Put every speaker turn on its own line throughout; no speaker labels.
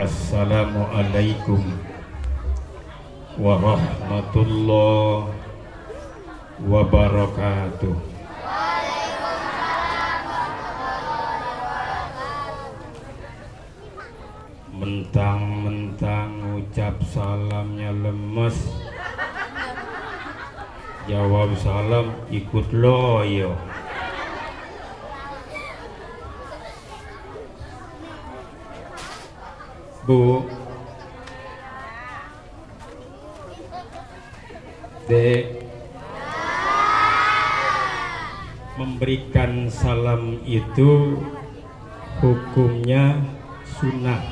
Assalamualaikum warahmatullahi wabarakatuh. Mentang-mentang ucap salamnya lemes, jawab salam ikut loyo. Bu, Dek, memberikan salam itu hukumnya sunnah.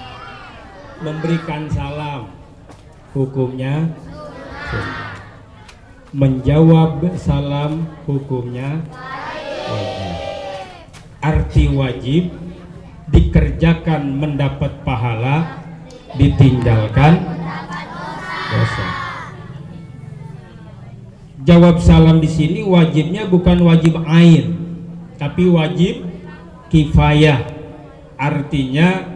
Memberikan salam hukumnya sunnah. Menjawab salam hukumnya wajib. Arti wajib dikerjakan mendapat pahala, ditinggalkan dosa. Jawab salam di sini wajibnya bukan wajib ain, tapi wajib kifayah. Artinya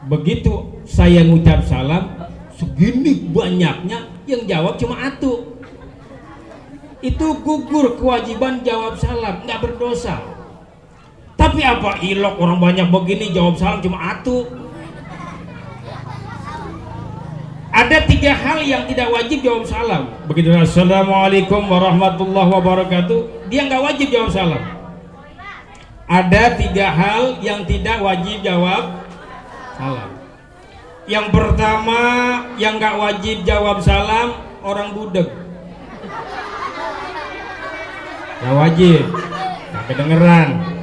begitu saya ngucap salam, segini banyaknya yang jawab cuma atu, itu gugur kewajiban jawab salam, nggak berdosa. Tapi apa ilok orang banyak begini jawab salam cuma atu. Ada 3 hal yang tidak wajib jawab salam. Begitu assalamualaikum warahmatullahi wabarakatuh, dia nggak wajib jawab salam. Ada 3 hal yang tidak wajib jawab salam. Yang pertama yang nggak wajib jawab salam orang budeg. Nggak wajib, nggak kedengeran.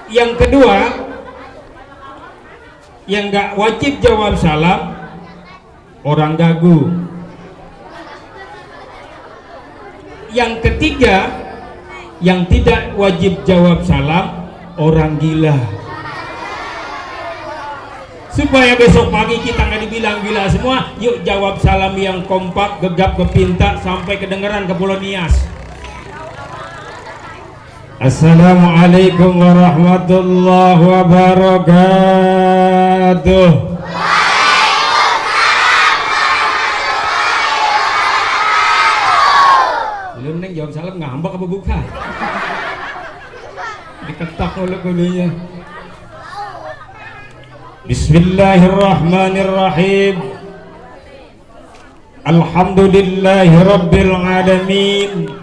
Yang kedua yang nggak wajib jawab salam orang gagu. Yang ketiga yang tidak wajib jawab salam orang gila. Supaya besok pagi kita nggak dibilang gila semua, yuk jawab salam yang kompak, gegap gempita sampai kedengeran ke Pulau Nias. Assalamualaikum warahmatullahi wabarakatuh. Lu neng jawab salam ngambek apa bukan? Diketak oleh kulinya. Bismillahirrahmanirrahim. Alhamdulillahi rabbil alamin.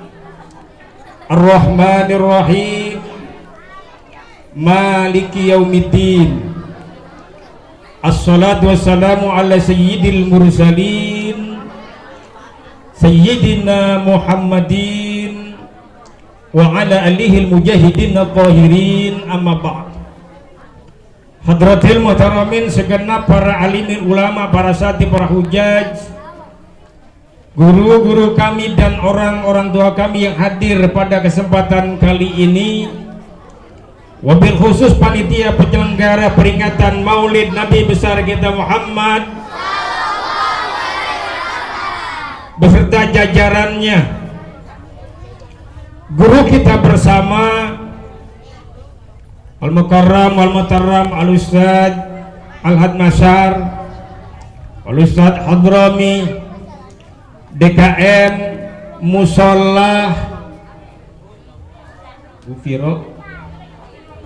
Ar-Rahmanir-Rahim. Maliki yaumiddin. Assalatu wassalamu ala sayyidil mursalin Sayyidina Muhammadin wa ala alihil mujahidin at-tahirin, amma ba'd. Hadratil muhtaramin, segenap para alimin ulama, para sati, para hujaj, guru-guru kami dan orang-orang tua kami yang hadir pada kesempatan kali ini, wabil khusus panitia penyelenggara peringatan Maulid Nabi besar kita Muhammad beserta jajarannya, guru kita bersama Al-Mukarram Wal-Mutarram Al-Ustadz Al-Had Masyar, Al-Ustadz Hadrami, DKM Musolah Bufiro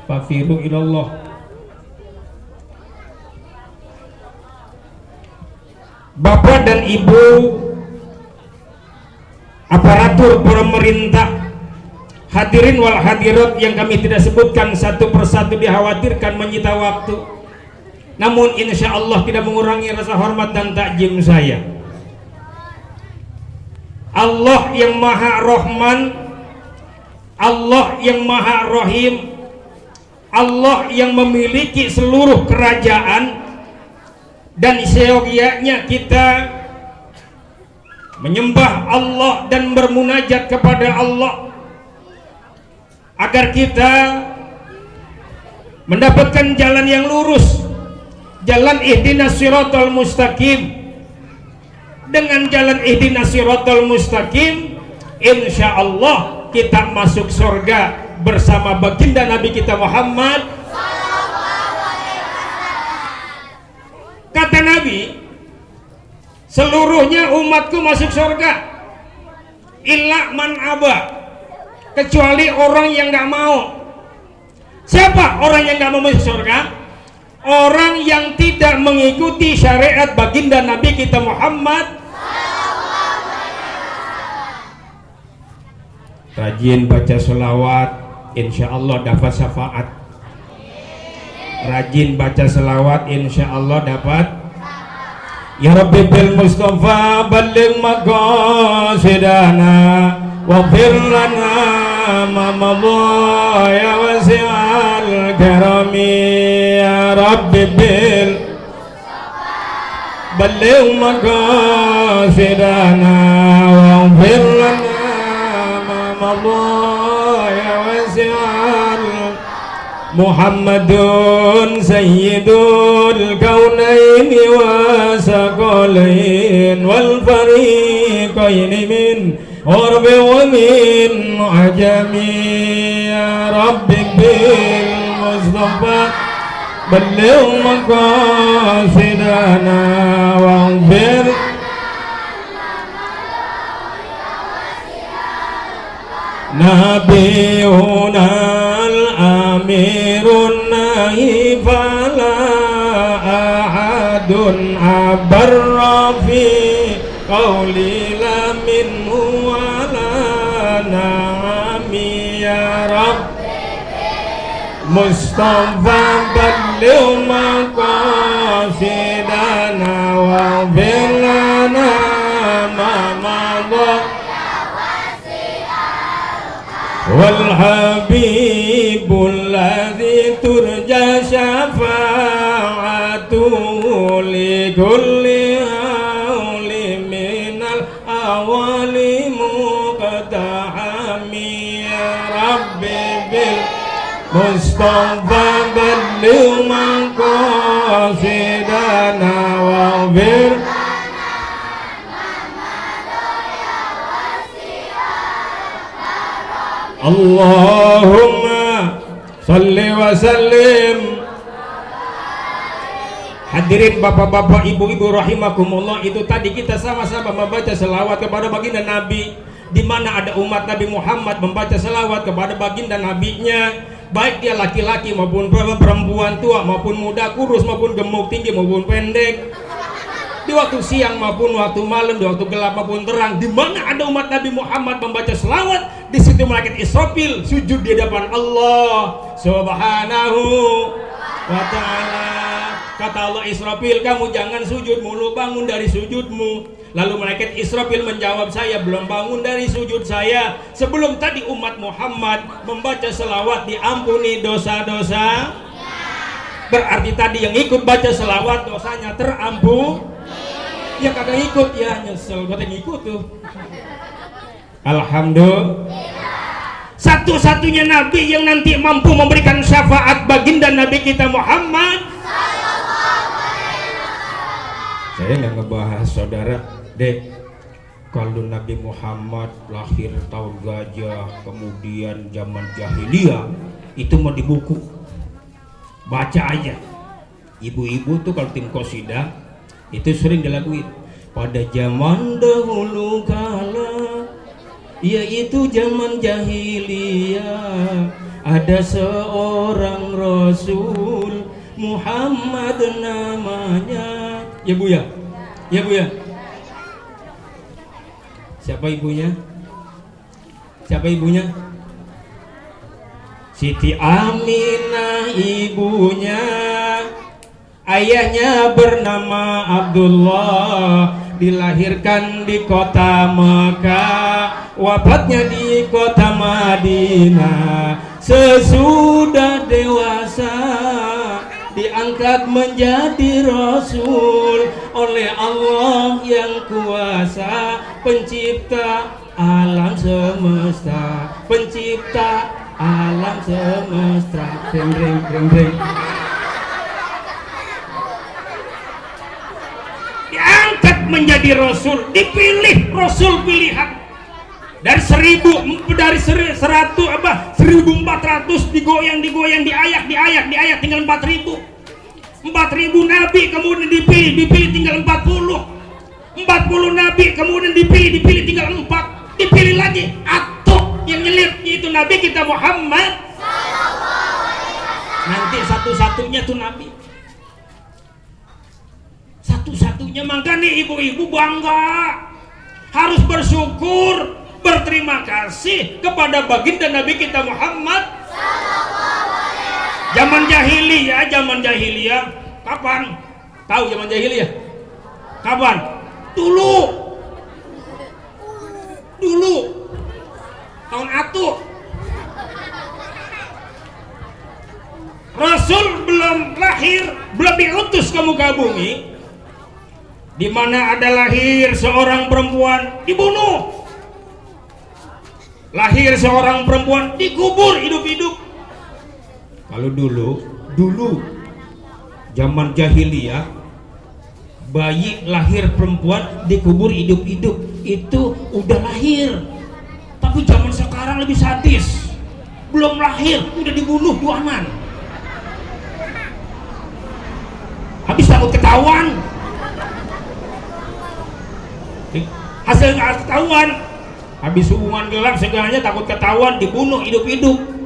Fafiru ilallah, Bapak dan Ibu aparatur pemerintah, hadirin wal hadirat yang kami tidak sebutkan satu persatu, dikhawatirkan menyita waktu, namun insya Allah tidak mengurangi rasa hormat dan takjim saya. Allah yang maha Rahman, Allah yang maha Rahim, Allah yang memiliki seluruh kerajaan, dan seyogyanya kita menyembah Allah dan bermunajat kepada Allah agar kita mendapatkan jalan yang lurus, jalan ihdinas siratal mustaqim. Dengan jalan ihdinas siratal mustaqim, insya Allah kita masuk surga bersama baginda Nabi kita Muhammad seluruhnya umatku masuk surga illa man aba, kecuali orang yang nggak mau. Siapa orang yang nggak mau masuk surga? Orang yang tidak mengikuti syariat baginda Nabi kita Muhammad. Rajin baca selawat, insya Allah dapat syafaat. Rajin baca selawat, insya Allah dapat. Ya Rabbi bil Mustafa balligh maqasidana waghfir lana ma madha ya wasi'al karami. Ya Rabbi bil balligh maqasidana waghfir lana ya wasi'al. Muhammadun sayyidul kaunaini wa saqalain wal fariqaini min urbi wa min ajami. Ya Rabbi bil Mustafa balligh maqasidana waghfir Nabiyuna al-amirun nahi fala ahadun abarra fi qawli la minhu wala na'ami. Ya Rabbi Mustafa balligh maqasidana waghfir lana ma madha wal habibul ladzi turja syafa'atuhu li kulli hauli minal awali muqtahami. Ya Rabbi bil Mustafa balligh maqasidana waghfir Allahumma salli wa sallim. Hadirin bapak-bapak, ibu-ibu rahimakumullah, itu tadi kita sama-sama membaca selawat kepada baginda Nabi, di mana ada umat Nabi Muhammad membaca selawat kepada baginda nabinya, baik dia laki-laki maupun perempuan, tua maupun muda, kurus maupun gemuk, tinggi maupun pendek, di waktu siang maupun waktu malam, di waktu gelap maupun terang, di mana ada umat Nabi Muhammad membaca selawat, di situ malaikat Israfil sujud di hadapan Allah Subhanahu wa ta'ala. Kata Allah, Israfil, kamu jangan sujud mulu, bangun dari sujudmu. Lalu malaikat Israfil menjawab, saya belum bangun dari sujud saya sebelum tadi umat Muhammad membaca selawat diampuni dosa-dosa. Berarti tadi yang ikut baca selawat dosanya terampuni. Ya kagak ikut ya nyesel, kata ngikut tuh. Alhamdulillah, satu-satunya nabi yang nanti mampu memberikan syafaat baginda Nabi kita Muhammad. Saya nggak ngebahas saudara, dek. Kalau Nabi Muhammad lahir tahun gajah, kemudian zaman jahiliyah, itu mau di buku, baca aja. Ibu-ibu tuh kalau tim qasidah itu sering dilakuin. Pada zaman dahulu kala, yaitu zaman jahiliyah, ada seorang Rasul Muhammad namanya. Ya Bu ya? Ya Bu ya? Siapa ibunya? Siapa ibunya? Siti Aminah ibunya. Ayahnya bernama Abdullah, dilahirkan di kota Mekah, wafatnya di kota Madinah. Sesudah dewasa diangkat menjadi Rasul oleh Allah yang kuasa, pencipta alam semesta, pencipta alam semesta. Reng reng reng reng. Diangkat menjadi Rasul, dipilih Rasul pilihan. Dari 1400 digoyang diayak tinggal 4000 nabi kemudian dipilih tinggal 40 40 nabi kemudian dipilih tinggal 4, dipilih lagi atau yang nyelir itu nabi kita Muhammad. Nanti satu-satunya tuh nabi, satu-satunya. Makanya ibu-ibu bangga, harus bersyukur, berterima kasih kepada baginda nabi kita Muhammad. Zaman jahiliyah kapan? Tahu zaman jahiliyah kapan? Dulu tahun atuh Rasul belum lahir, belum diutus ke muka bumi, di mana ada lahir seorang perempuan dibunuh, lahir seorang perempuan dikubur hidup-hidup. Kalau dulu zaman jahiliyah, bayi lahir perempuan dikubur hidup-hidup itu udah lahir. Tapi zaman sekarang lebih sadis, belum lahir udah dibunuh duanan, habis takut ketahuan, hasil ketahuan, habis hubungan gelap segalanya takut ketahuan, dibunuh hidup-hidup.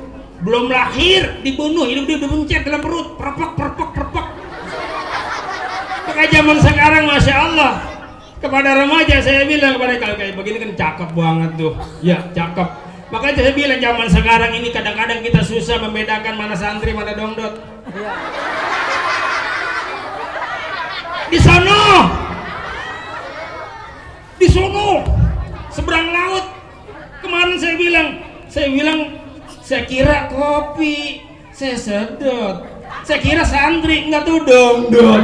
Belum lahir dibunuh hidup-hidup, dipencet dalam perut, perpek. Pakai zaman sekarang masya Allah, kepada remaja saya bilang, kepada kalau kayak begini kan cakep banget tuh, ya cakep. Makanya saya bilang zaman sekarang ini kadang-kadang kita susah membedakan mana santri mana dongdot. Di sono seberang laut. Kemarin saya bilang saya kira kopi, saya sedot, saya kira santri, enggak tuh dongdot.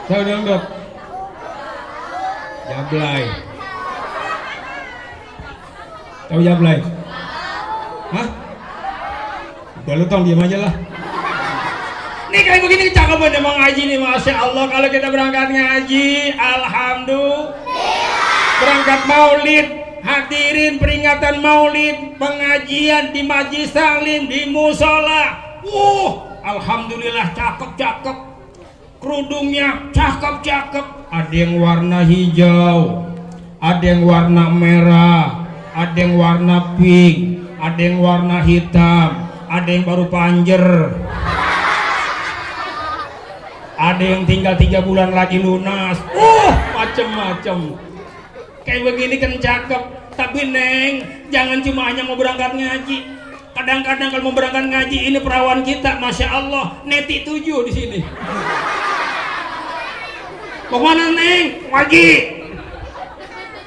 Tahu dongdot? Jablay. Tahu jablay? Hah? Udah lu tong diam aja lah. Nih kayak begini cakep banget mau ngaji nih, masya Allah. Kalau kita berangkat ngaji, alhamdulillah. Berangkat maulid, hadirin peringatan maulid, pengajian di majlis taklim, di musola. Alhamdulillah cakep. Kerudungnya cakep. Ada yang warna hijau, ada yang warna merah, ada yang warna pink, ada yang warna hitam, ada yang baru panjer, ada yang tinggal 3 bulan lagi lunas. Macem-macem. Kayak begini kan cakep. Tapi Neng, jangan cuma hanya mau berangkat ngaji. Kadang-kadang kalau mau berangkat ngaji, ini perawan kita, masya Allah, neti 7 di sini. Mau mana Neng? Ngaji.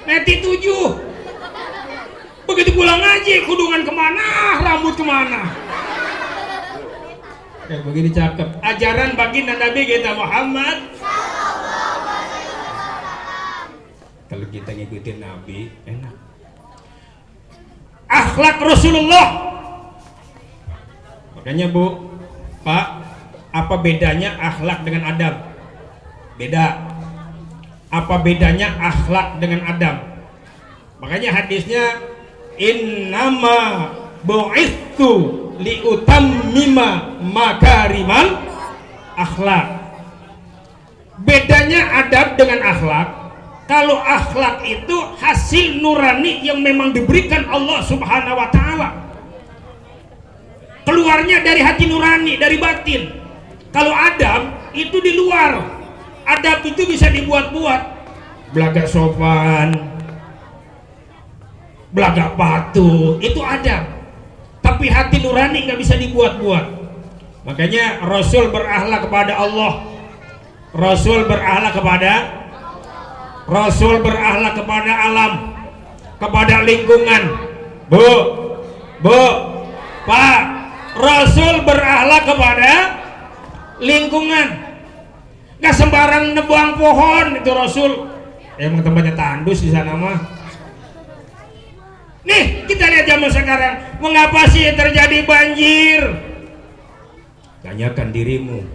Neti 7. Begitu pulang ngaji, kudungan kemana, rambut kemana? Kayak begini cakep. Ajaran baginda Nabi kita Muhammad. Kalau kita ngikutin Nabi, enak. Akhlak Rasulullah. Makanya Bu, Pak, apa bedanya akhlak dengan adab? Beda. Apa bedanya akhlak dengan adab? Makanya hadisnya innama bu'itsu liutammima makarimal akhlak. Bedanya adab dengan akhlak. Kalau akhlak itu hasil nurani yang memang diberikan Allah Subhanahu wa Ta'ala, keluarnya dari hati nurani, dari batin. Kalau adab itu di luar. Adab itu bisa dibuat-buat, belaga sopan, belaga patuh, itu adab. Tapi hati nurani nggak bisa dibuat-buat. Makanya Rasul berakhlak kepada Allah, Rasul berakhlak kepada alam, kepada lingkungan. Bu, Pak, Rasul berakhlak kepada lingkungan. Gak sembarang nebuang pohon itu Rasul. Emang tempatnya tandus di sana mah. Nih kita lihat zaman sekarang, mengapa sih terjadi banjir? Tanyakan dirimu.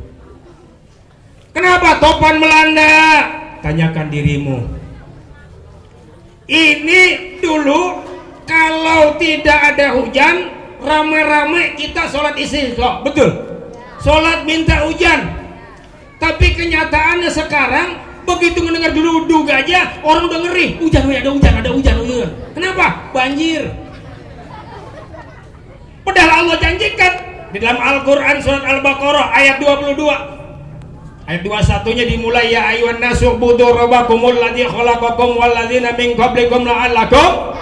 Kenapa topan melanda? Tanyakan dirimu. Ini dulu kalau tidak ada hujan, ramai-ramai kita sholat istisqa, betul? Sholat minta hujan. Tapi kenyataannya sekarang begitu mendengar duduk aja orang udah ngeri, hujan, ada hujan. Kenapa? Banjir. Padahal Allah janjikan di dalam Al-Quran surat Al-Baqarah ayat 22 ayat 21-nya dimulai, ya ayyuhan nasu budu rabbakumul ladzi khalaqakum wal ladzina min qablikum la'allakum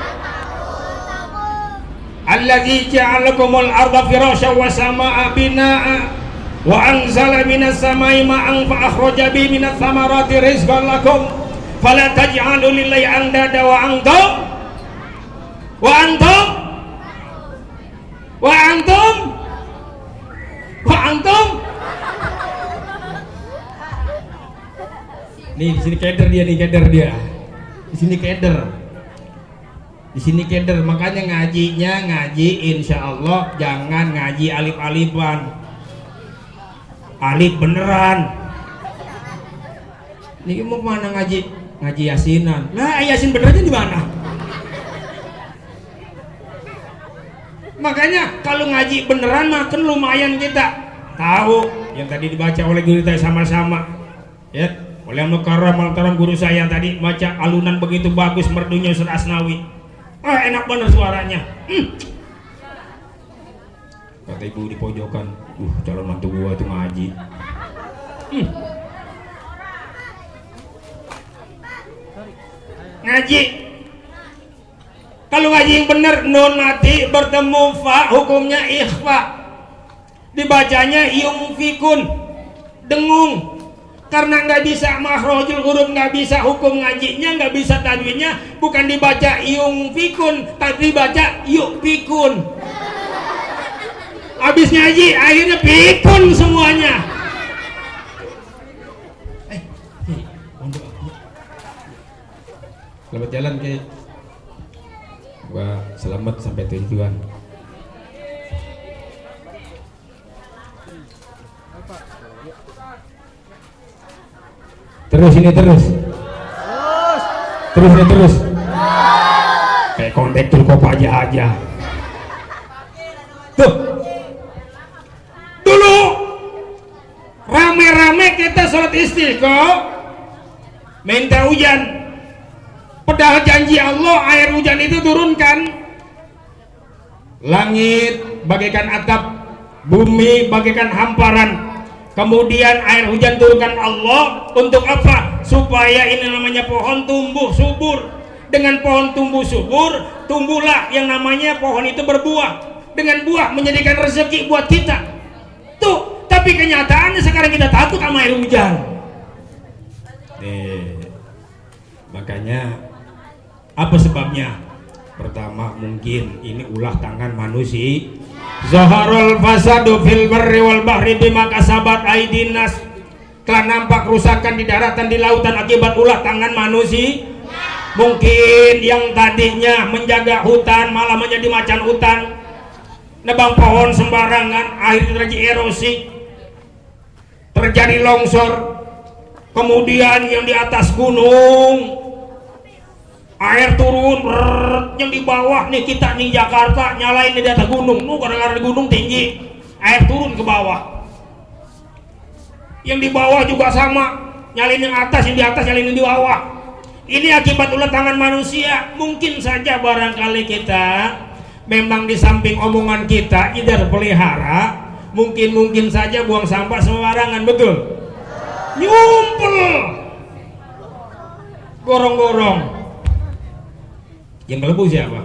alladzi ja'alakumul arda firasyan was samaa'a binaa'a wa anzala minas samai ma'an fa akhraja bihi minats samarati rizqan lakum fala taj'alu lillahi andada wa antum nih di sini keder dia di sini keder makanya ngaji insya Allah jangan ngaji alif-alifan, alif beneran. Ini mau mana ngaji yasinan? Nah, yasin benernya di mana? Makanya kalau ngaji beneran makan lumayan kita tahu yang tadi dibaca oleh guru kita sama-sama, ya, oleh Mukarram guru saya tadi baca alunan begitu bagus merdunya Ustaz Asnawi. Enak bener suaranya. Kata ibu di pojokan, calon mantu gua tuh ngaji. Ngaji. Kalau ngaji yang bener nun mati bertemu fa hukumnya ikhfa. Dibacanya yumfikun, dengung. Karena nggak bisa makhrajul huruf, nggak bisa hukum ngajinya, nggak bisa tajwidnya, bukan dibaca yumfikun, tapi dibaca yukfikun. Habis ngaji akhirnya pikun semuanya. Selamat jalan ke gua, selamat sampai tujuan. Terus kayak kondektur Kopaja aja tuh. Dulu rame-rame kita sholat istiqo minta hujan, padahal janji Allah air hujan itu turunkan, langit bagaikan atap, bumi bagaikan hamparan. Kemudian air hujan turunkan Allah untuk apa? Supaya ini namanya pohon tumbuh subur. Dengan pohon tumbuh subur, tumbuhlah yang namanya pohon itu berbuah. Dengan buah menjadikan rezeki buat kita. Tuh, tapi kenyataannya sekarang kita takut sama air hujan. Makanya apa sebabnya? Pertama mungkin ini ulah tangan manusia. Zaharul fasadu fil barri wal bahri bima kasabat aydin nas. Telah nampak kerusakan di daratan, di lautan akibat ulah tangan manusia. Mungkin yang tadinya menjaga hutan malah menjadi macan hutan, nebang pohon sembarangan, akhirnya terjadi erosi, terjadi longsor. Kemudian yang di atas gunung air turun, yang di bawah nih kita nih Jakarta nyalain di atas gunung, gara-gara di gunung tinggi, air turun ke bawah. Yang di bawah juga sama, nyalain yang atas, yang di atas nyalain yang di bawah. Ini akibat ulah tangan manusia. Mungkin saja barangkali kita memang di samping omongan kita tidak pelihara, mungkin saja buang sampah sembarangan, betul? Nyumpel, gorong-gorong. Yang kelebu siapa?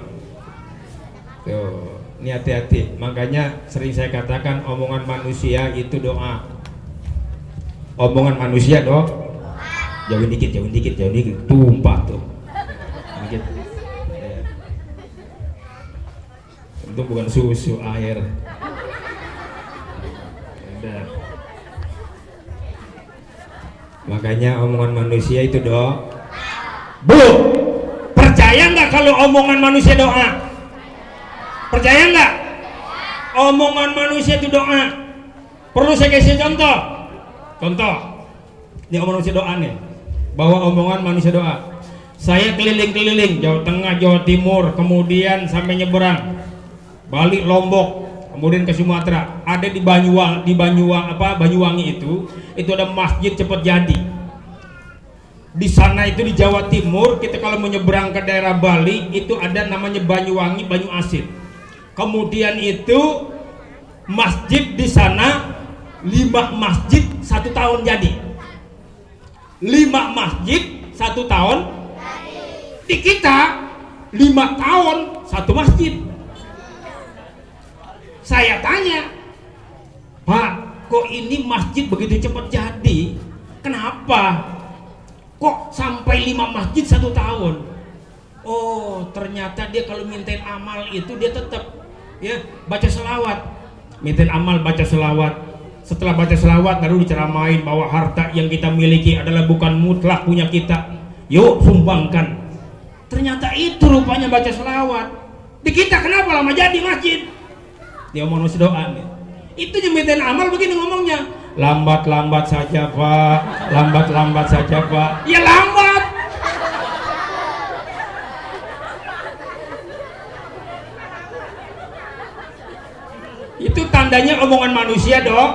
Tuh, ini hati-hati. Makanya sering saya katakan omongan manusia itu doa. Omongan manusia jauhin dikit, tumpah tuh. Dikit. Itu bukan susu, air. Udah. Makanya omongan manusia itu doa. Bu, percaya nggak kalau omongan manusia doa? Percaya nggak? Omongan manusia itu doa. Perlu saya kasih contoh. Ini omongan manusia doa nih. Bahwa omongan manusia doa. Saya keliling-keliling Jawa Tengah, Jawa Timur, kemudian sampai nyeberang, balik Lombok, kemudian ke Sumatera, ada di Banyuwangi itu ada masjid cepat jadi. Di sana itu di Jawa Timur, kita kalau menyeberang ke daerah Bali itu ada namanya Banyuwangi, Banyu Asin. Kemudian itu masjid di sana 5 masjid 1 tahun jadi. 5 masjid 1 tahun. Di kita 5 tahun 1 masjid. Saya tanya, Pak, kok ini masjid begitu cepat jadi? Kenapa? Kok sampai 5 masjid 1 tahun? Oh, ternyata dia kalau mintain amal itu dia tetap ya baca selawat. Mintain amal baca selawat. Setelah baca selawat baru diceramain bahwa harta yang kita miliki adalah bukan mutlak punya kita. Yuk sumbangkan. Ternyata itu rupanya baca selawat. Di kita kenapa lama jadi masjid? Dia mau nulis doa nih. Itu nyemitin amal begini ngomongnya. Lambat-lambat saja Pak, lambat-lambat saja Pak. Ya lambat. Itu tandanya omongan manusia dok.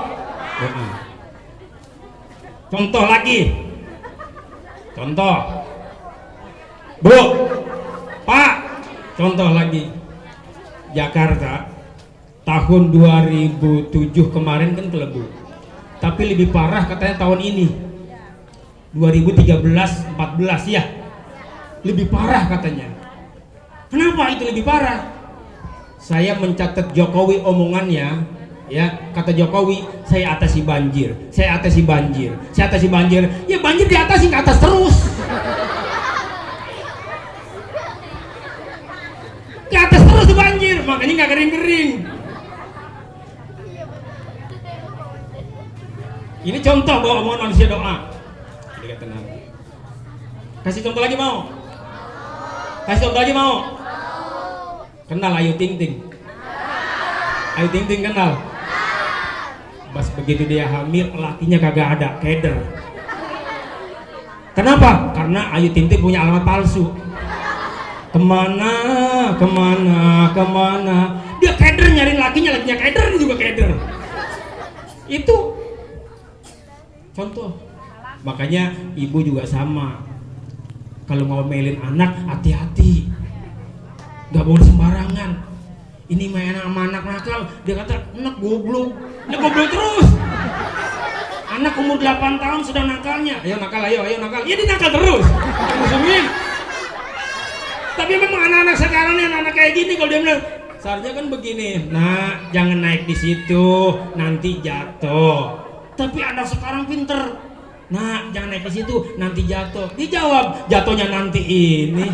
Contoh lagi. Contoh. Bu, Pak, contoh lagi. Jakarta tahun 2007 kemarin kan kelebu. Tapi lebih parah katanya tahun ini 2013-14 ya, lebih parah katanya. Kenapa itu lebih parah? Saya mencatat Jokowi omongannya ya, kata Jokowi, saya atasi banjir, saya atasi banjir, saya atasi banjir. Ya banjir diatasi ke atas terus, ke atas terus banjir, makanya nggak kering-kering. Ini contoh bahwa omongan manusia doa. Jadi tenang. Kasih contoh lagi mau? Kasih contoh lagi mau? Kenal Ayu Ting Ting? Ayu Ting Ting kenal? Pas begitu dia hamil, lakinya kagak ada, keder. Kenapa? Karena Ayu Ting Ting punya alamat palsu. Kemana, kemana, kemana? Dia keder nyariin lakinya keder, dia juga keder. Itu contoh. Makanya ibu juga sama. Kalau mau ngomelin anak, hati-hati. Gak boleh sembarangan. Ini main sama anak nakal. Dia kata, anak goblok. Dia goblok terus. Anak umur 8 tahun sudah nakalnya. Ayo nakal, ayo nakal. Ya dia nakal terus. Musuhin. Tapi memang anak-anak sekarang nih, anak-anak kayak gini kalau dia bilang, seharusnya kan begini. Nah, jangan naik di situ, nanti jatuh. Tapi anak sekarang pinter. Nah, jangan naik di situ, nanti jatuh. Dijawab, jatuhnya nanti ini.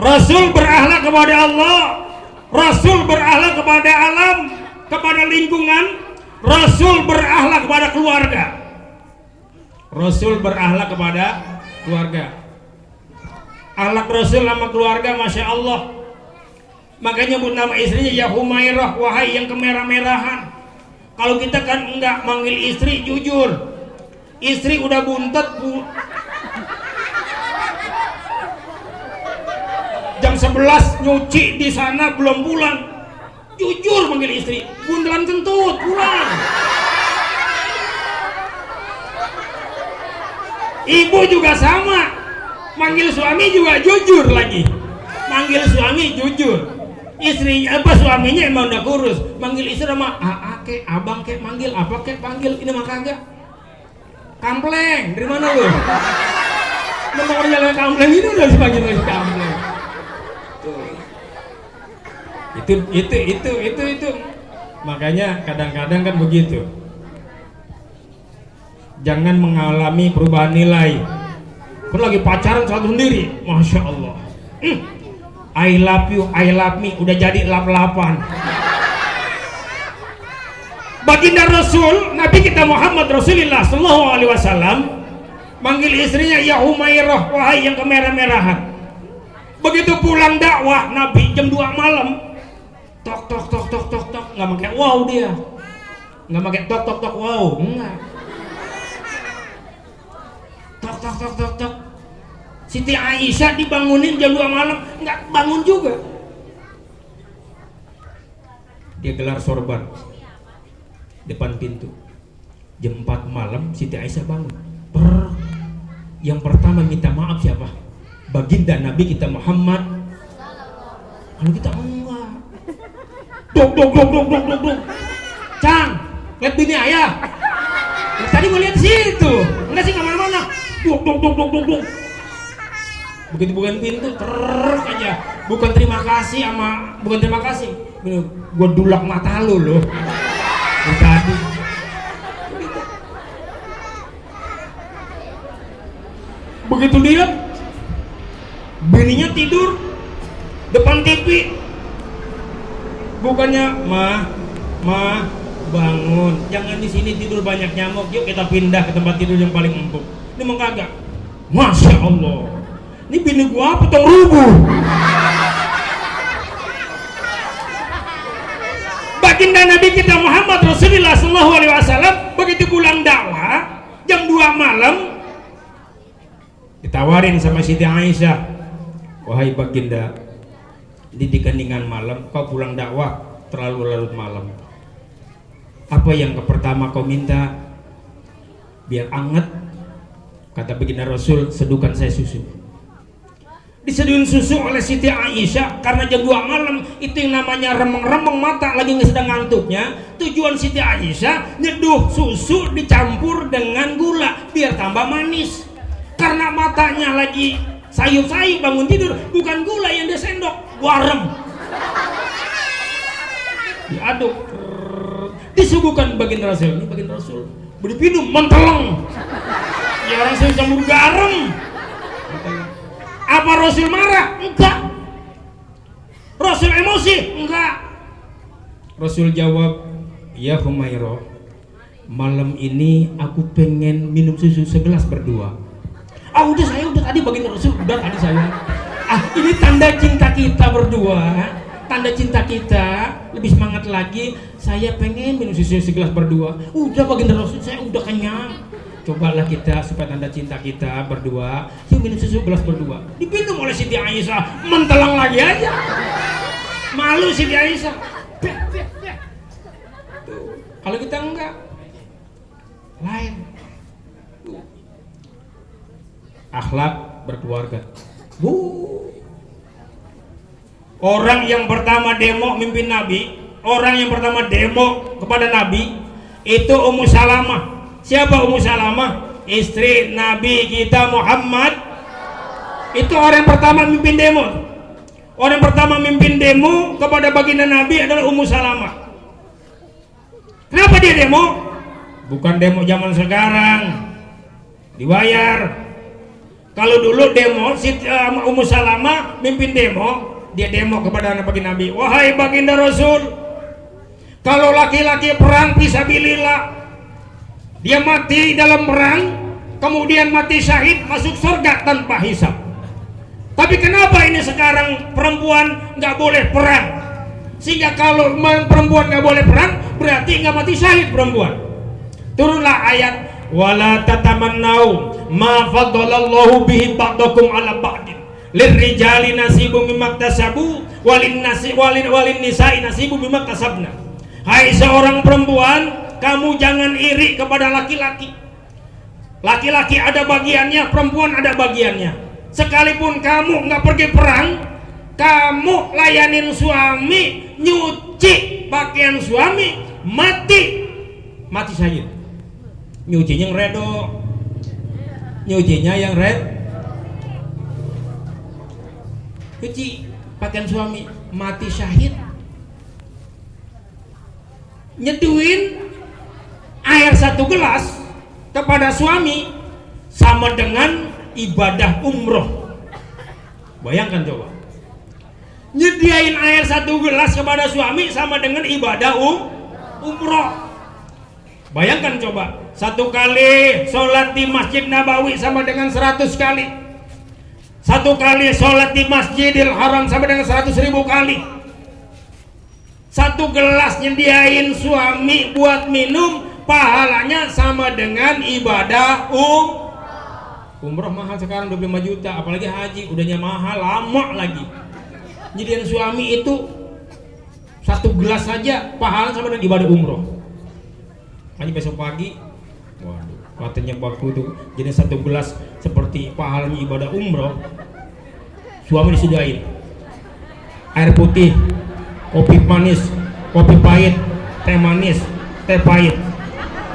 Rasul berakhlak kepada Allah, Rasul berakhlak kepada alam, kepada lingkungan, Rasul berakhlak kepada keluarga. Rasul berakhlak kepada keluarga. Akhlak Rasul sama keluarga, masya Allah. Makanya nyebut nama istrinya ya Humairah, wahai yang kemerah-merahan. Kalau kita kan enggak manggil istri jujur. Istri udah buntet jam 11 nyuci di sana belum pulang. Jujur manggil istri, bundelan kentut pulang. Ibu juga sama, manggil suami juga jujur lagi. Manggil suami jujur. Istrinya apa suaminya emang udah kurus, manggil istri sama kek, abang kek, manggil apa kek, panggil ini mah kagak. Kampleng, dari mana lu? Memang orang jalan kampleng ini udah dipanggil lagi kampleng. Itu. Makanya kadang-kadang kan begitu. Jangan mengalami perubahan nilai. Kan lagi pacaran satu sendiri, masya Allah. I love you, I love me, udah jadi lap-lapan. Baginda Rasul, Nabi kita Muhammad Rasulullah Sallallahu Alaihi Wasallam manggil istrinya ya Humairah, wahai yang kemerah-merahan. Begitu pulang dakwah Nabi jam 2 malam, tok tok tok tok tok tok, nggak pakai wow dia, nggak pakai tok tok tok wow, enggak. Tok tok tok tok tok. Siti Aisyah dibangunin jam 2 malam nggak bangun juga. Dia gelar sorban depan pintu. Jam 4 malam Siti Aisyah bangun. Yang pertama minta maaf siapa? Baginda Nabi kita Muhammad. Kalau kita enggak. Dok. Cang, lihat bini ayah. Tadi mau lihat situ. Enggak sih kemana-mana. Dok. Begitu bukan pintu terus aja. Bukan terima kasih. Gue dulak mata lu loh. Tadi. Begitu dia, bininya tidur depan TV. Bukannya, ma bangun, jangan di sini tidur banyak nyamuk. Yuk kita pindah ke tempat tidur yang paling empuk. Ini mau kagak? Masya Allah. Ini bini gua potong rubuh. Baginda Nabi kita Muhammad Rasulullah SAW begitu pulang dakwah jam 2 malam ditawarin sama Siti Aisyah, wahai baginda, di keningan malam kau pulang dakwah terlalu larut malam. Apa yang pertama kau minta? Biar anget. Kata baginda Rasul, seduhkan saya susu. Diseduhin susu oleh Siti Aisyah karena jam 2 malam itu yang namanya remeng-remeng mata lagi sedang ngantuknya. Tujuan Siti Aisyah nyeduh susu dicampur dengan gula biar tambah manis. Karena matanya lagi sayup-sayup bangun tidur, bukan gula yang dia sendok, garam. Diaduk, disuguhkan baginda Rasul. Ini baginda Rasul beri minum menteleng. Ya orang saya campur garam. Apa Rasul marah? Enggak. Rasul emosi? Enggak. Rasul jawab, ya Humairah, malam ini aku pengen minum susu segelas berdua. Udah saya udah tadi baginda Rasul, udah tadi saya. Ini tanda cinta kita berdua, tanda cinta kita. Lebih semangat lagi, saya pengen minum susu segelas berdua. Udah baginda Rasul, saya udah kenyang. Cobalah kita supaya tanda cinta kita berdua, yuk minum susu gelas berdua. Dipinum oleh Siti Aisyah, mentelang lagi aja. Malu Siti Aisyah. Kalau kita enggak, lain. Akhlak berkeluarga. Orang yang pertama demo mimpin Nabi, orang yang pertama demo kepada Nabi itu Ummu Salamah. Siapa Ummu Salamah? Istri Nabi kita Muhammad. Itu orang yang pertama mimpin demo. Orang yang pertama mimpin demo kepada baginda Nabi adalah Ummu Salamah. Kenapa dia demo? Bukan demo zaman sekarang, dibayar. Kalau dulu demo, Ummu Salamah mimpin demo, dia demo kepada baginda Nabi. Wahai baginda Rasul, kalau laki-laki perang fisabilillah, dia mati dalam perang, kemudian mati syahid, masuk surga tanpa hisab. Tapi kenapa ini sekarang perempuan nggak boleh perang? Sehingga kalau perempuan nggak boleh perang, berarti nggak mati syahid perempuan. Turunlah ayat, wala tatamannau ma faddalallahu bihi ba'dakum ala ba'din lirrijali nasibum mimma iktasabu walin nisa'i nasibum mimma iktasabna. Hai seorang perempuan, kamu jangan iri kepada laki-laki. Laki-laki ada bagiannya, perempuan ada bagiannya. Sekalipun kamu nggak pergi perang, kamu layanin suami, nyuci pakaian suami, mati syahid. Nyucinya yang redo, nyucinya yang red. Cuci pakaian suami, mati syahid. Nyeduhin air 1 gelas kepada suami sama dengan ibadah umroh. Bayangkan coba, nyediain air 1 gelas kepada suami sama dengan ibadah umroh. Bayangkan coba, 1 kali sholat di Masjid Nabawi sama dengan 100 kali. 1 kali sholat di Masjidil Haram sama dengan 100.000 kali. 1 gelas nyediain suami buat minum, pahalanya sama dengan ibadah Umroh mahal sekarang 25 juta, apalagi haji udahnya mahal, lama lagi. Jadian suami itu satu gelas saja pahala sama dengan ibadah umroh. Hanya besok pagi, waduh, katanya baku tuh, jadi satu gelas seperti pahalanya ibadah umroh. Suami disediain air putih, kopi manis, kopi pahit, teh manis, teh pahit.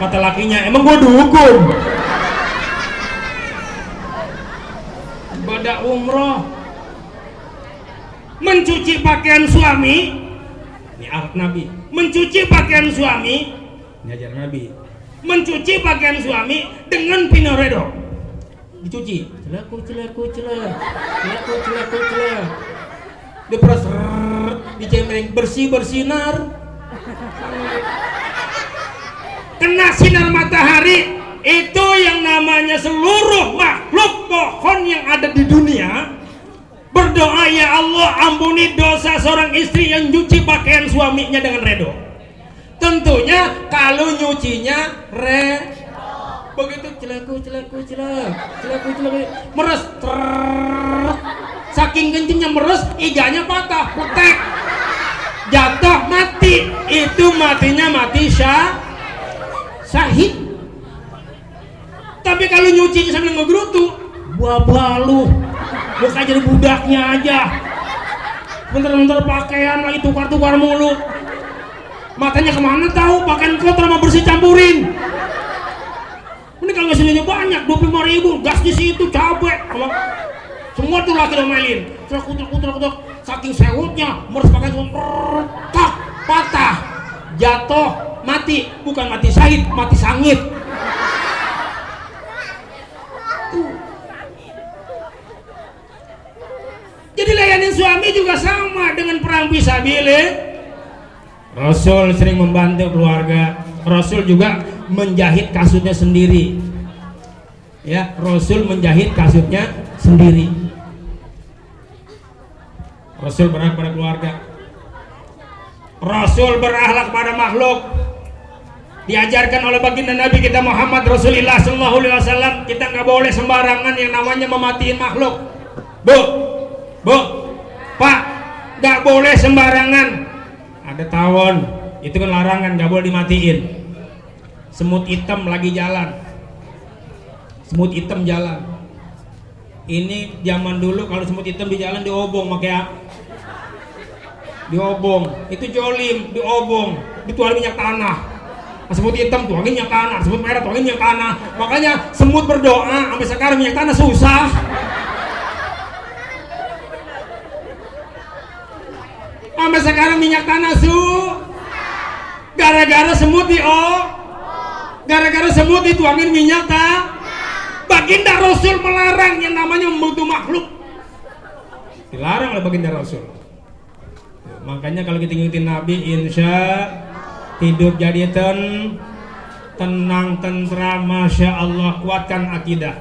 Kata lakinya, emang gua dukun? Ibadah umroh, mencuci pakaian suami, ini akhlak Nabi. Mencuci pakaian suami, ini ajaran Nabi. Mencuci pakaian suami dengan penuh redha. Dicuci, celak. Diperas, dicemeng, bersih bersinar. Kena sinar matahari. Itu yang namanya seluruh makhluk pohon yang ada di dunia berdoa, ya Allah ampuni dosa seorang istri yang nyuci pakaian suaminya dengan redha. Tentunya kalau nyucinya begitu celaku meres, saking kencingnya meres, iganya patah, petek, jatuh, mati. Itu matinya mati syahid. Tapi kalau nyucinya sambil ngegerutu, balu, bukan jadi budaknya aja. Bentar-bentar pakaian lagi tukar-tukar mulu. Matanya kemana tahu, pakaian kotor sama bersih campurin. Ini kalau nggak sininya banyak, 25.000, gas di situ, cabai. Semua tuh laki domelin. Kutuk, saking sewotnya, meres pakaian semua, tak, patah, jatuh, mati. Bukan mati syahid, mati sangit. Jadi layanin suami juga sama dengan perang fisabilillah. Rasul sering membantu keluarga. Rasul juga menjahit kasutnya sendiri. Ya, Rasul menjahit kasutnya sendiri. Rasul berakhlak pada keluarga. Rasul berakhlak pada makhluk. Diajarkan oleh baginda Nabi kita Muhammad Rasulullah SAW, kita nggak boleh sembarangan yang namanya mematiin makhluk. Bu, Pak, nggak boleh sembarangan. Ada tawon, itu kan larangan, nggak boleh dimatiin. Semut hitam lagi jalan. Semut hitam jalan. Ini zaman dulu kalau semut hitam di jalan diobong pakai diobong. Itu jolim, diobong, dituangin minyak tanah. Semut hitam tuangin minyak tanah, semut merah tuangin minyak tanah. Makanya semut berdoa sampai sekarang minyak tanah susah. Sampai sekarang minyak tanah gara-gara semut gara-gara semut dituangin minyak Baginda Rasul melarang yang namanya membunuh makhluk. Dilarang oleh baginda Rasul. Makanya kalau kita ngikutin Nabi, insya hidup jadi tenang, tentram, masya Allah, kuatkan akidah.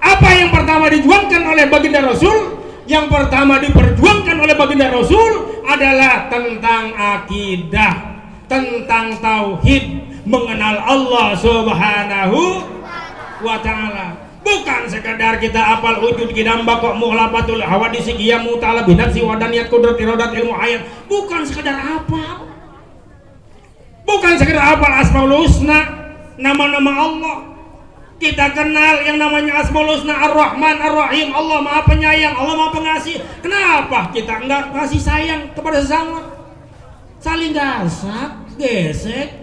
Apa yang pertama dijuangkan oleh baginda Rasul? Yang pertama diperjuangkan oleh baginda Rasul adalah tentang akidah, tentang tauhid, mengenal Allah Subhanahu wa ta'ala. Bukan sekadar kita apal wujud kidamba kok muhlafatul hawadisi qiyamu ta'ala binafsi wadaniyat kudrat iradat ilmu ayat. Bukan sekadar apal. Bukan sekadar apal asmaul husna, nama-nama Allah. Kita kenal yang namanya Asmaul Husna, Ar-Rahman, Ar-Rahim. Allah Maha Penyayang, Allah Maha Pengasih. Kenapa kita enggak kasih sayang kepada sesama? Saling gasak, gesek.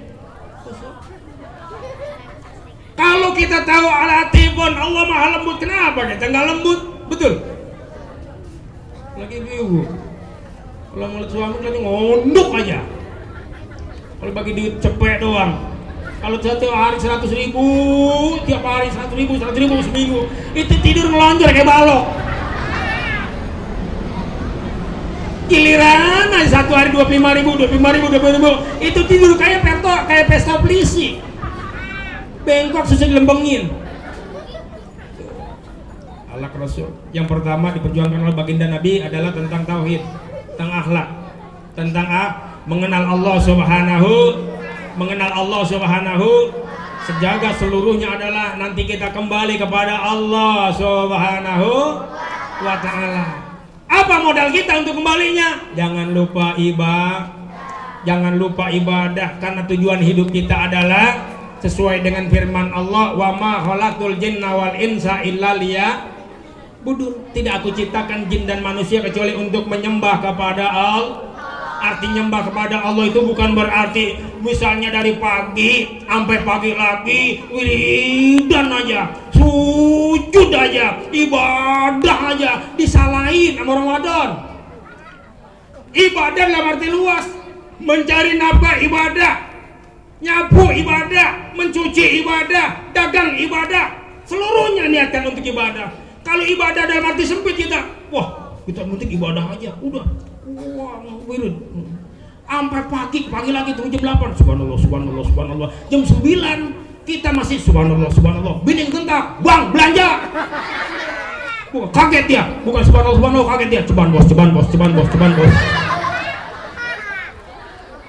Kalau kita tahu Al-Latifun, Allah Maha Lembut, kenapa kita enggak lembut? Betul? Lagi bingung. Kalau ngeliat suami lagi ngondok aja. Kalau bagi duit cepet doang. Kalau satu hari 100.000, tiap hari 100.000 seminggu, itu tidur ngelonjor kayak balok. Giliran aja satu hari 25.000, itu tidur kayak pesta polisi. Bengkok susah dilembengin. Akhlak Rasul. Yang pertama diperjuangkan oleh baginda Nabi adalah tentang tauhid, tentang akhlak, tentang mengenal Allah Subhanahu sejagat seluruhnya adalah nanti kita kembali kepada Allah Subhanahu wa ta'ala. Apa modal kita untuk kembalinya? Jangan lupa ibadah, karena tujuan hidup kita adalah sesuai dengan firman Allah, wa ma khalaqul jinna wal insa illa liya'budun. Tidak aku ciptakan jin dan manusia kecuali untuk menyembah kepada Allah. Arti nyembah kepada Allah itu bukan berarti misalnya dari pagi sampai pagi lagi wiridan aja, sujud aja, ibadah aja, disalahin sama Ramadan. Ibadah dalam arti luas, mencari nafkah ibadah, nyapu ibadah, mencuci ibadah, dagang ibadah, seluruhnya niatkan untuk ibadah. Kalau ibadah dalam arti sempit kita, wah kita penting ibadah aja, udah, wah wirud, sampai pagi lagi tuh jam 8, subhanallah, jam 9 kita masih subhanallah, bining gentak, bang belanja, bukan kaget ya, bukan subhanallah kaget ya, ceban bos,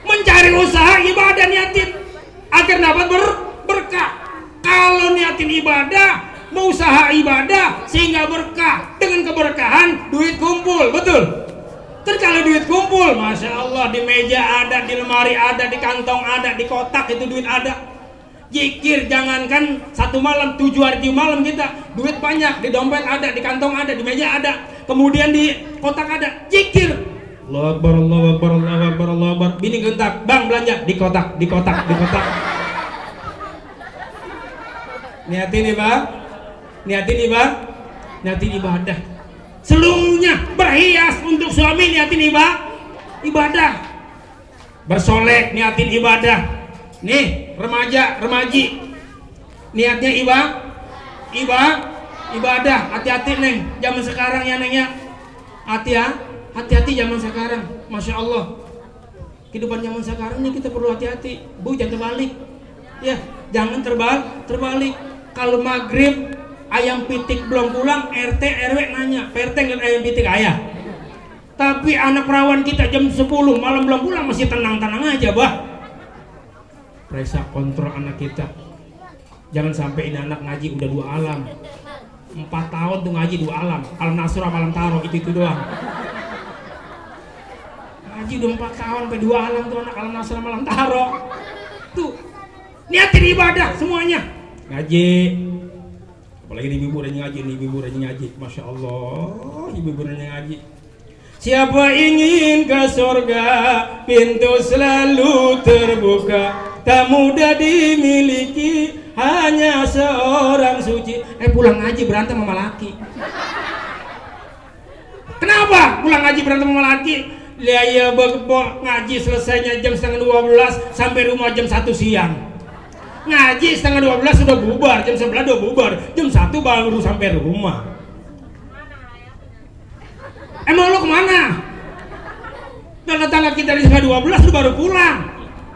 mencari usaha ibadah niatin agar dapat berkah. Kalau niatin ibadah, mau usaha ibadah sehingga berkah, dengan keberkahan duit kumpul, betul? Terus kalau duit kumpul, masya Allah, di meja ada, di lemari ada, di kantong ada, di kotak itu duit ada. Zikir jangankan 1 malam, 7 hari 7 malam kita, duit banyak, di dompet ada, di kantong ada, di meja ada, kemudian di kotak ada. Zikir, Allahu Akbar, Allahu Akbar, Allahu Akbar, Allahu Akbar. Bini gentak, bang belanja, di kotak. Niatin ibadah. Seluruhnya berhias untuk suami, niatin ibadah. Bersolek, niatin ibadah. Nih remaji, niatnya ibadah. Hati-hati neng, zaman sekarang ya neng ya. Hati-hati zaman sekarang, masya Allah. Kehidupan zaman sekarang ini kita perlu hati-hati. Bu, jangan terbalik. Ya, jangan terbalik. Kalau maghrib ayam pitik belum pulang, RT RW nanya, "Pak RT ngeliat ayam pitik ayah?" Tapi anak perawan kita jam 10 malam belum pulang masih tenang-tenang aja, bah. Periksa kontrol anak kita. Jangan sampai ini anak ngaji udah 2 alam. 4 tahun tuh ngaji 2 alam. Alam Nasrah, alam Taro, itu doang. Ngaji udah 4 tahun sampai 2 alam tuh anak, alam Nasrah, alam Taro. Tuh. Niatin ibadah semuanya. Ngaji. Apalagi ibu-ibu rajin ngaji, masya Allah, ibu-ibu rajin ngaji. Siapa ingin ke surga, pintu selalu terbuka, tak mudah dimiliki, hanya seorang suci. Pulang ngaji berantem sama laki. Kenapa pulang ngaji berantem sama laki? Ya ngaji selesainya jam setengah 12 sampai rumah jam 1 siang. Ngaji setengah 12 sudah bubar, jam 11 udah bubar, jam 1 baru sampai rumah. Emang lu kemana? Tetangga kita di setengah 12 lu baru pulang.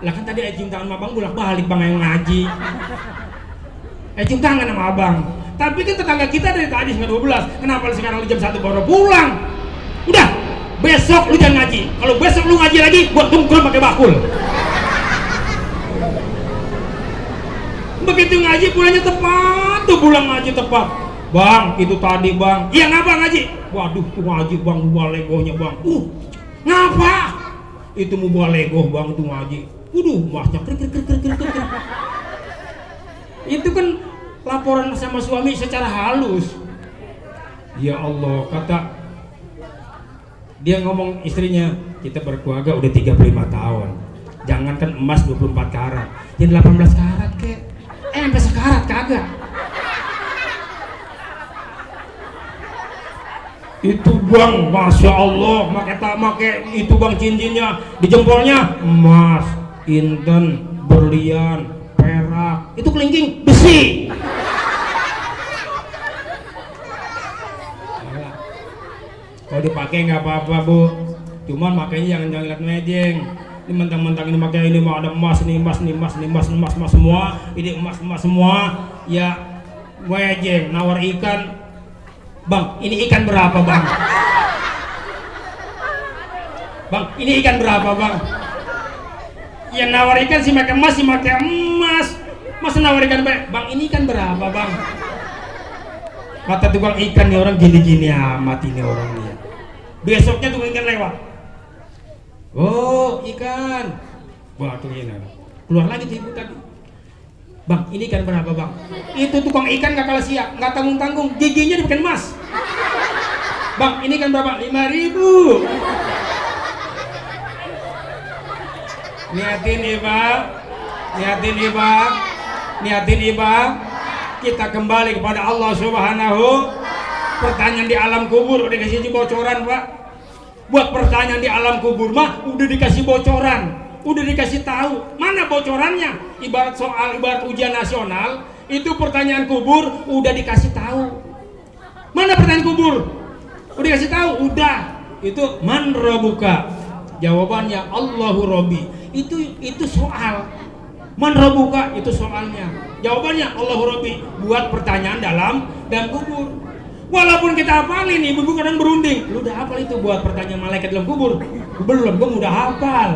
Lah kan tadi cium tangan sama abang bolak-balik bang yang ngaji. Cium tangan sama abang. Tapi kan tetangga kita dari tadi setengah 12. Kenapa sekarang lu jam 1 baru pulang? Udah, besok lu jangan ngaji. Kalau besok lu ngaji lagi, gua tungkul pakai bakul. Begitu ngaji pulangnya tepat, tuh pulang ngaji tepat. Bang, itu tadi bang. Iya ngapa ngaji? Waduh, tuh ngaji bang, buah legonya bang. Ngapa? Itu mau buah lego bang, tuh ngaji. Waduh, masnya krik. Itu kan laporan sama suami secara halus. Ya Allah, kata dia ngomong istrinya, kita berkeluarga udah 35 tahun. Jangankan emas 24 karat, jadi 18 karat kek. Sampai sekarat kagak. Itu bang, masya Allah, make itu bang cincinnya di jempolnya emas, inten, berlian, perak, itu kelingking besi. Kalau dipakai nggak apa-apa bu, cuman makanya jangan lihat mejeng. Ini mentang-mentang ini pakai ini mau ada emas semua, ini emas semua, ya mejeng nawar ikan. Bang, ini ikan berapa bang? Bang, ini ikan berapa bang? Ya nawar ikan si pakai emas, Masa nawarin ikan, bang ini ikan berapa bang? Kata tukang ikan nih orang gini-gini amat ini orang nih. Besoknya tukang ikan lewat. Oh ikan. Wah tuh ini. Keluar lagi tuh ibu tadi. Bang ini ikan berapa bang? Itu tukang ikan gak kalah siap, gak tanggung-tanggung, giginya dibikin emas. Bang ini ikan berapa? 5.000. Niatin ibang, niatin ibang, niatin ibang. Kita kembali kepada Allah Subhanahu. Pertanyaan di alam kubur udah dikasih bocoran pak. Buat pertanyaan di alam kubur mah udah dikasih bocoran, udah dikasih tahu. Mana bocorannya? Ibarat soal, ibarat ujian nasional, itu pertanyaan kubur udah dikasih tahu. Mana pertanyaan kubur? Udah dikasih tahu, udah. Itu man rabbuka. Jawabannya Allahu Rabbi. Itu soal. Man rabbuka itu soalnya. Jawabannya Allahu Rabbi. Buat pertanyaan dalam kubur. Walaupun kita hafalin, ibu kadang berunding. Lu udah hafal itu buat pertanyaan malaikat dalam kubur? Belum, gua udah hafal.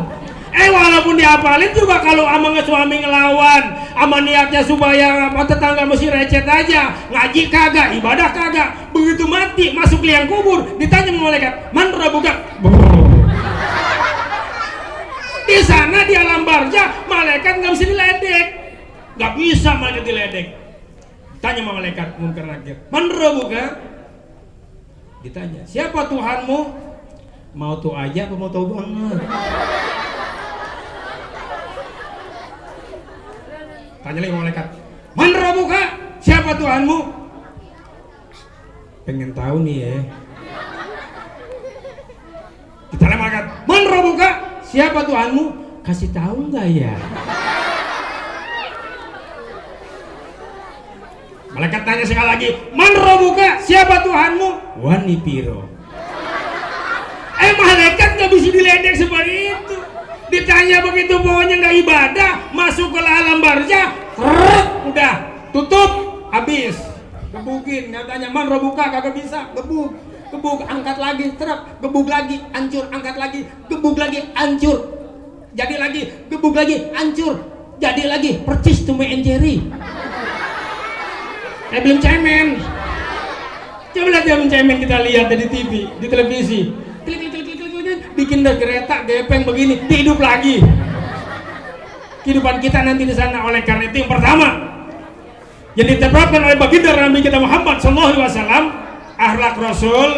Walaupun dihafalin juga kalau ama suami ngelawan, ama niatnya supaya tetangga mesti recet aja, ngaji kagak, ibadah kagak. Begitu mati masuk liang kubur, ditanya sama malaikat, man rabbuka? Di sana di alam barzah malaikat nggak bisa diledek, nggak bisa malaikat diledek. Tanya sama malaikat munkar nakir, man rabbuka? Ditanya, siapa Tuhanmu? Mau tuh aja apa mau tahu banget? Tanya lagi malaikat, man rabbuka? Siapa Tuhanmu? Pengen tahu nih ya. Kita lihat malaikat, man rabbuka? Siapa Tuhanmu? Kasih tahu nggak ya? Malaikat tanya sekali lagi, man rabbuka? Siapa Tuhanmu? Wani piro. Malaikat nggak bisa diledek seperti itu. Ditanya begitu pokoknya nggak ibadah, masuk ke alam barzah, udah tutup, habis. Gebukin, nyatanya man rabbuka kagak bisa, gebuk, angkat lagi, terap, gebuk lagi, hancur, angkat lagi, gebuk lagi, hancur, jadi lagi, gebuk lagi, hancur, jadi lagi, percis Tom and Jerry. Belum cemen. Coba lihat yang cemen kita lihat di TV, di televisi. Klik, bikin dah kereta gepeng begini, hidup lagi. Kehidupan kita nanti di sana. Oleh karena itu yang pertama yang diterapkan oleh baginda Nabi kita Muhammad sallallahu alaihi wasallam, akhlak Rasul,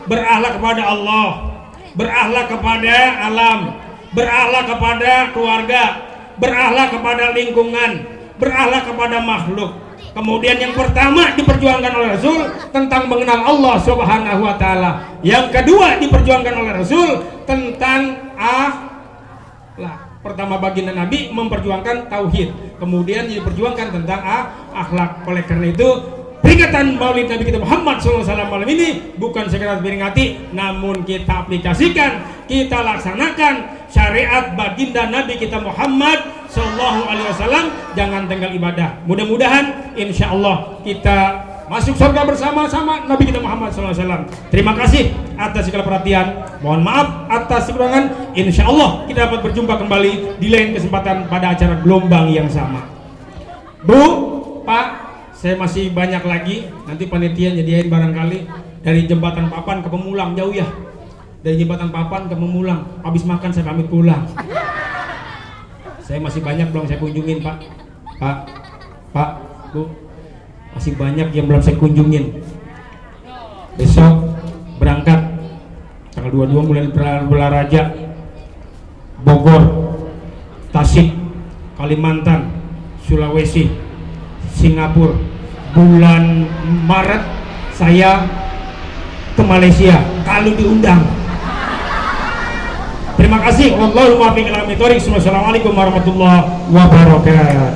berakhlak kepada Allah, berakhlak kepada alam, berakhlak kepada keluarga, berakhlak kepada lingkungan, berakhlak kepada makhluk. Kemudian yang pertama diperjuangkan oleh Rasul tentang mengenal Allah Subhanahu wa taala. Yang kedua diperjuangkan oleh Rasul tentang akhlak. Pertama baginda Nabi memperjuangkan tauhid, kemudian diperjuangkan tentang akhlak. Oleh karena itu peringatan Maulid Nabi kita Muhammad SAW malam ini bukan sekedar peringati, namun kita aplikasikan, kita laksanakan syariat baginda Nabi kita Muhammad Sallallahu Alaihi Wasallam. Jangan tinggal ibadah. Mudah-mudahan insya Allah kita masuk surga bersama-sama Nabi kita Muhammad SAW. Terima kasih atas segala perhatian. Mohon maaf atas kekurangan. Insya Allah kita dapat berjumpa kembali di lain kesempatan pada acara gelombang yang sama. Bu, Pak, saya masih banyak lagi. Nanti panitia nyediain barangkali dari jembatan Papan ke Pemulang, jauh ya. Dari jembatan Papan ke Pemulang. Habis makan saya pamit pulang. Saya masih banyak belum saya kunjungin, Pak. Pak, Bu, masih banyak yang belum saya kunjungin. Besok berangkat tanggal 22 mulai Belaraja, Bogor, Tasik, Kalimantan, Sulawesi, Singapura. Bulan Maret saya ke Malaysia kalau diundang. Terima kasih. Wassalamualaikum warahmatullahi wabarakatuh.